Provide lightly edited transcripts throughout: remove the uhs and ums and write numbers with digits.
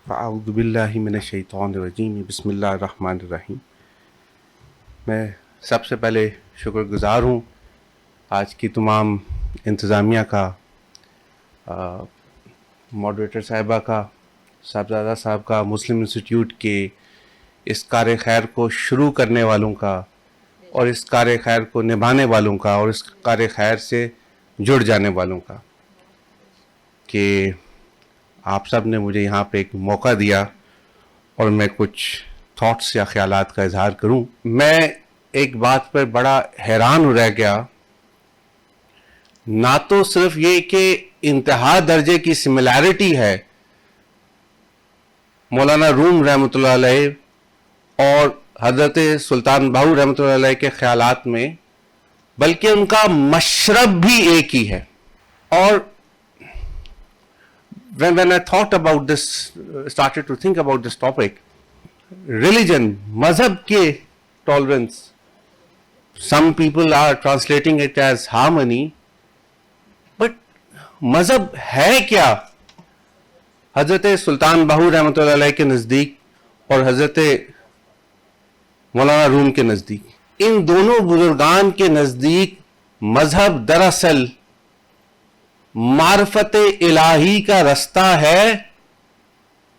اعوذ باللہ من الشیطان الرجیم بسم اللہ الرحمن الرحیم۔ میں سب سے پہلے شکر گزار ہوں آج کی تمام انتظامیہ کا، ماڈریٹر صاحبہ کا، صاحبزادہ صاحب کا، مسلم انسٹیٹیوٹ کے اس کار خیر کو شروع کرنے والوں کا، اور اس کار خیر کو نبھانے والوں کا، اور اس کار خیر سے جڑ جانے والوں کا، کہ آپ سب نے مجھے یہاں پہ ایک موقع دیا اور میں کچھ تھاٹس یا خیالات کا اظہار کروں۔ میں ایک بات پر بڑا حیران رہ گیا، نہ تو صرف یہ کہ انتہا درجے کی سملیرٹی ہے مولانا روم رحمۃ اللہ علیہ اور حضرت سلطان باہو رحمۃ اللہ علیہ کے خیالات میں، بلکہ ان کا مشرب بھی ایک ہی ہے۔ اور when I thought about this, started to think about this topic, religion, مذہب کے tolerance, some people are translating it as harmony, but مذہب ہے کیا حضرت سلطان باہو رحمۃ اللہ علیہ کے نزدیک اور حضرت مولانا روم کے نزدیک؟ ان دونوں بزرگان کے نزدیک مذہب دراصل معرفت الہی کا رستہ ہے،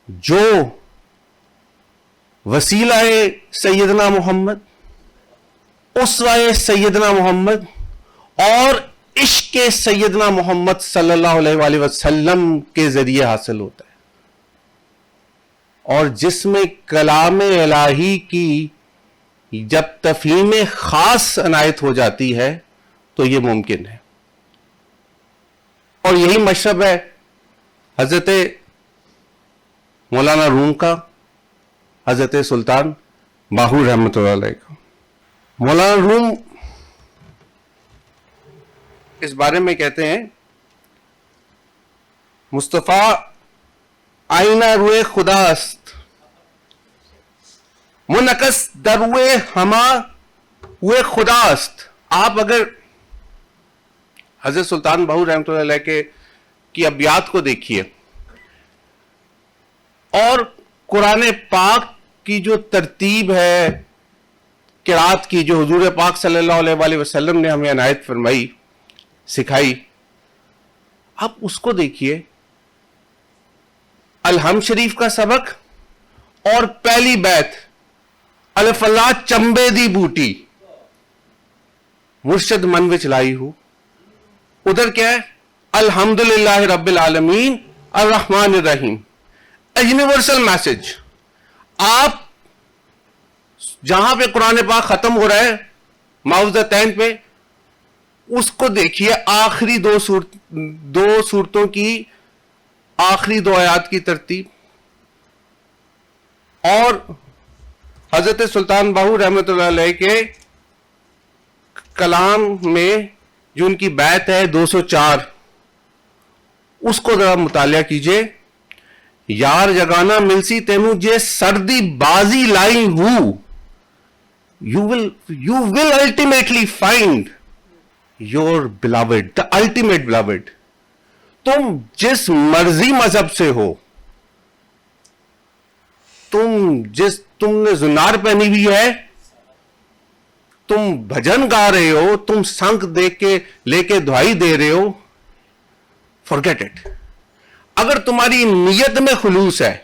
جو وسیلہ سیدنا محمد، اسوہ سیدنا محمد اور عشق سیدنا محمد صلی اللہ علیہ وآلہ وسلم کے ذریعے حاصل ہوتا ہے، اور جس میں کلام الہی کی جب تفہیم خاص عنایت ہو جاتی ہے تو یہ ممکن ہے۔ اور یہی مشرب ہے حضرت مولانا روم کا، حضرت سلطان باہو رحمۃ اللہ علیہ کا۔ مولانا روم اس بارے میں کہتے ہیں، مصطفیٰ آئینہ روئے خدا است، منعکس در روئے ہما ہوئے خدا است۔ آپ اگر حضرت سلطان باہو رحمۃ اللہ علیہ کی ابیات کو دیکھیے، اور قرآن پاک کی جو ترتیب ہے قرات کی، جو حضور پاک صلی اللہ علیہ وآلہ وسلم نے ہمیں عنایت فرمائی، سکھائی، آپ اس کو دیکھیے۔ الحمد شریف کا سبق اور پہلی بیت، الف اللہ چمبے دی بوٹی مرشد من وچ لائی ہوں، ادھر کیا ہے؟ الحمدللہ رب العالمین الرحمن الرحیم، یونیورسل میسج۔ آپ جہاں پہ قرآن پاک ختم ہو رہا ہے معوذتین پہ، اس کو دیکھیے، آخری دو صورتوں کی آخری دو آیات کی ترتیب، اور حضرت سلطان باہو رحمۃ اللہ علیہ کے کلام میں جو ان کی بیت ہے 204، اس کو ذرا مطالعہ کیجئے۔ یار جگانا ملسی تینوں جے سردی بازی لائی ہوں، you will ultimately find your beloved, the ultimate beloved۔ تم جس مرضی مذہب سے ہو، تم نے زنار پہنی ہوئی ہے، تم بھجن گا رہے ہو، تم سنگ لے کے دعائی دے رہے ہو، forget it۔ اگر تمہاری نیت میں خلوص ہے،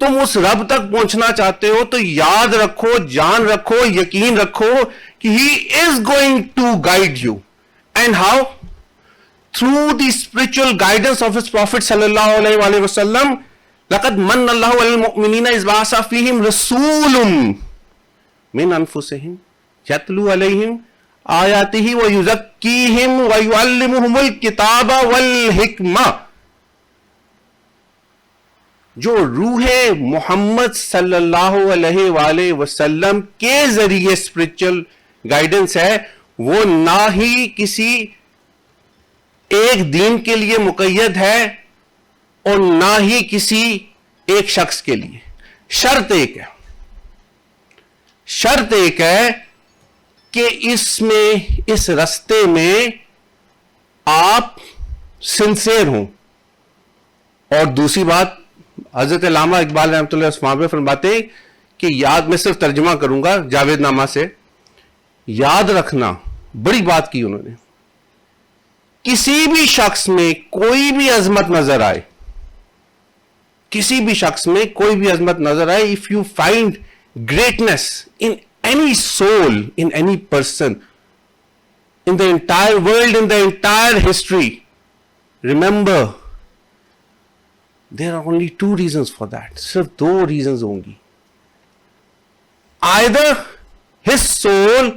تم اس رب تک پہنچنا چاہتے ہو، تو یاد رکھو، جان رکھو، یقین رکھو کہ He is going to guide you۔ And how? Through the spiritual guidance of His Prophet صلی اللہ علیہ وآلہ وسلم۔ لَقَدْ مَنَّ اللَّهُ عَلَى الْمُؤْمِنِينَ إِذْ بَعَثَ فِيهِمْ رَسُولٌ مِّنْ أَنفُسِهِمْ يَتْلُو عَلَيْهِمْ آیَاتِهِ وَيُزَكِّيهِمْ وَيُعَلِّمُهُمُ الْكِتَابَ وَالْحِکْمَةَ۔ جو روح محمد صلی اللہ علیہ وآلہ وسلم کے ذریعے اسپرچل گائیڈنس ہے، وہ نہ ہی کسی ایک دین کے لیے مقید ہے اور نہ ہی کسی ایک شخص کے لیے۔ شرط ایک ہے کہ اس رستے میں آپ سنسیئر ہوں، اور دوسری بات حضرت علامہ اقبال رحمۃ اللہ علیہ فرماتے ہیں کہ یاد، میں صرف ترجمہ کروں گا جاوید نامہ سے، یاد رکھنا، بڑی بات کی انہوں نے، کسی بھی شخص میں کوئی بھی عظمت نظر آئے، کسی بھی شخص میں کوئی بھی عظمت نظر آئے، if you find greatness in any soul, in any person, in the entire world, in the entire history, remember there are only two reasons for that. صرف دو reasons ہوں گی. Either his soul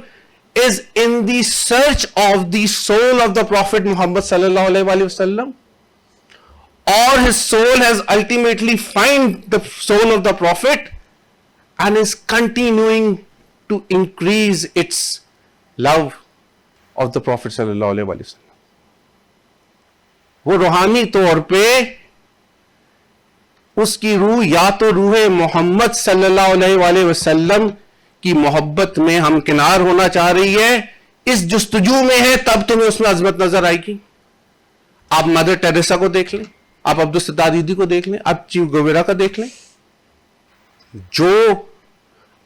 is in the search of the soul of the Prophet Muhammad sallallahu alaihi wasallam, or his soul has ultimately find the soul of the Prophet and is continuing to increase its love of the Prophet sallallahu alaihi wasallam. وہ روحانی طور پہ اس کی روح یا تو روح محمد صلی اللہ علیہ وآلہ وسلم کی محبت میں ہمکنار ہونا چاہ رہی ہے، اس جستجو میں ہے، تب تمہیں اس میں عظمت نظر آئے گی. آپ مدر ٹیریسا کو دیکھ لیں، آپ عبدالستار دیدی کو دیکھ لیں، آپ چیف گویرا کا دیکھ لیں، جو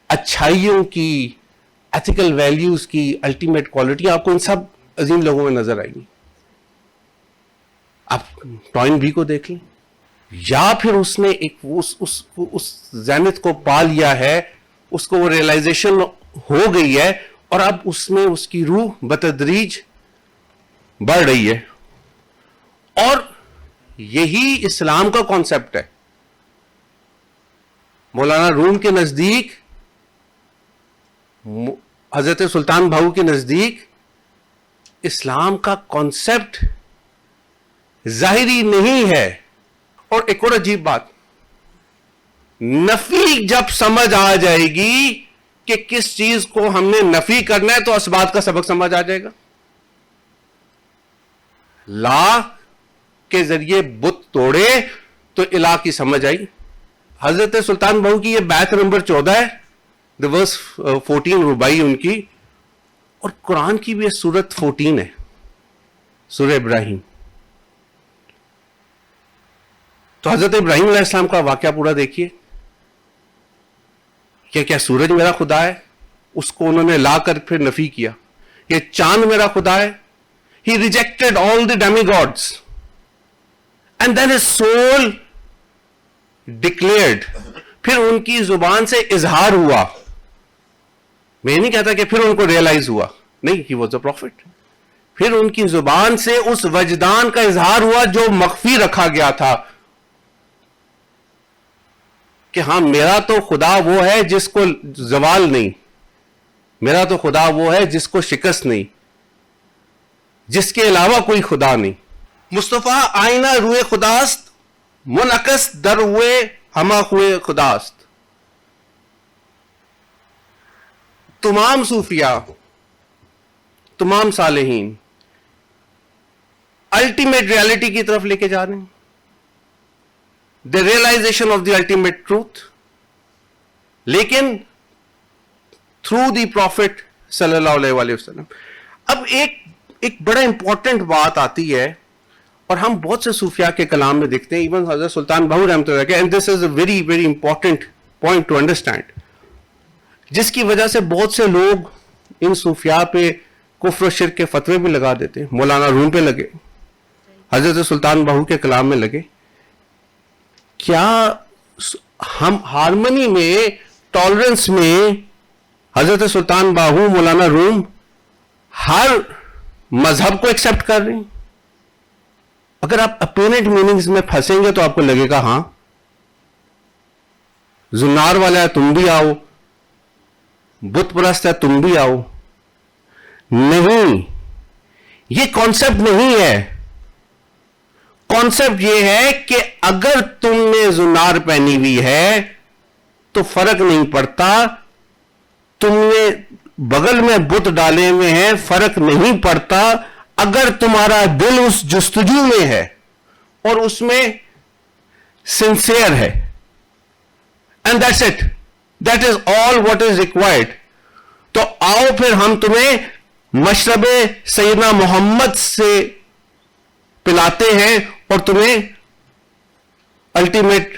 اچھائیوں کی، ایتھیکل ویلیوز کی الٹیمیٹ کوالٹی آپ کو ان سب عظیم لوگوں میں نظر آئیں گی. آپ ٹوائن بھی کو دیکھ لیں، یا پھر اس نے ایک اس ذہنیت کو پا لیا ہے، اس کو وہ ریئلائزیشن ہو گئی ہے، اور اب اس میں اس کی روح بتدریج بڑھ رہی ہے. اور یہی اسلام کا کانسیپٹ ہے. مولانا روم کے نزدیک، حضرت سلطان بہو کے نزدیک، اسلام کا کانسیپٹ ظاہری نہیں ہے. اور ایک اور عجیب بات، نفی جب سمجھ آ جائے گی کہ کس چیز کو ہم نے نفی کرنا ہے تو اسبات کا سبق سمجھ آ جائے گا. لا کے ذریعے بت توڑے تو الہ کی سمجھ آئی. حضرت سلطان بہو کی یہ بیت نمبر 14 ہے، ورس 14 ربائی ان کی، اور قرآن کی بھی یہ سورت 14 ہے، سورہ ابراہیم. تو حضرت ابراہیم علیہ السلام کا واقعہ پورا دیکھیے کہ کیا سورج میرا خدا ہے، اس کو انہوں نے لا کر پھر نفی کیا. یہ چاند میرا خدا ہے، he rejected all the demigods and then his soul declared. پھر ان کی زبان سے اظہار ہوا. میں نہیں کہتا کہ پھر ان کو ریئلائز ہوا، نہیں، he was a prophet. پھر ان کی زبان سے اس وجدان کا اظہار ہوا جو مخفی رکھا گیا تھا کہ ہاں میرا تو خدا وہ ہے جس کو زوال نہیں، میرا تو خدا وہ ہے جس کو شکست نہیں، جس کے علاوہ کوئی خدا نہیں. مصطفیٰ آئینہ روئے خداست، منعکس در ہوئے ہما ہوئے خداست. تمام صوفیاء، تمام صالحین الٹیمیٹ ریالٹی کی طرف لے کے جا رہے ہیں، the realization of the ultimate truth، لیکن through the prophet صلی اللہ علیہ وآلہ وسلم. اب ایک بڑا امپورٹنٹ بات آتی ہے، اور ہم بہت سے صوفیاء کے کلام میں دیکھتے ہیں، ایون حضرت سلطان بہو رحمۃ اللہ علیہ، and this is a very very important point to understand، جس کی وجہ سے بہت سے لوگ ان صوفیاء پہ کفر و شرک کے فتوے بھی لگا دیتے ہیں. مولانا روم پہ لگے، حضرت سلطان بہو کے کلام میں لگے. کیا ہم ہارمنی میں، ٹالرنس میں حضرت سلطان باہو، مولانا روم ہر مذہب کو ایکسپٹ کر رہے ہیں؟ اگر آپ اپوننٹ میننگز میں پھنسیں گے تو آپ کو لگے گا ہاں زنار والا ہے تم بھی آؤ، بت پرست ہے تم بھی آؤ. نہیں، یہ کانسیپٹ نہیں ہے. کانسیپٹ یہ ہے کہ اگر تم نے زنار پہنی ہوئی ہے تو فرق نہیں پڑتا، تم نے بغل میں بت ڈالے ہوئے ہیں فرق نہیں پڑتا، اگر تمہارا دل اس جستجو میں ہے اور اس میں سنسیئر ہے. And that's it, that is all what is required. تو آؤ پھر ہم تمہیں مشرب سیدنا محمد سے پلاتے ہیں اور تمہیں ultimate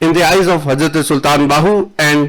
in the eyes of Hazrat Sultan Bahu and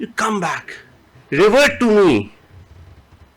You come back, revert to me,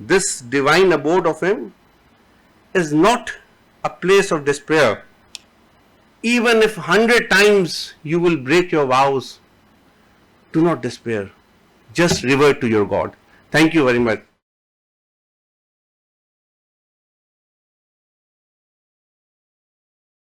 this divine abode of him is not a place of despair. Even if 100 times you will break your vows, do not despair. Just revert to your God. Thank you very much.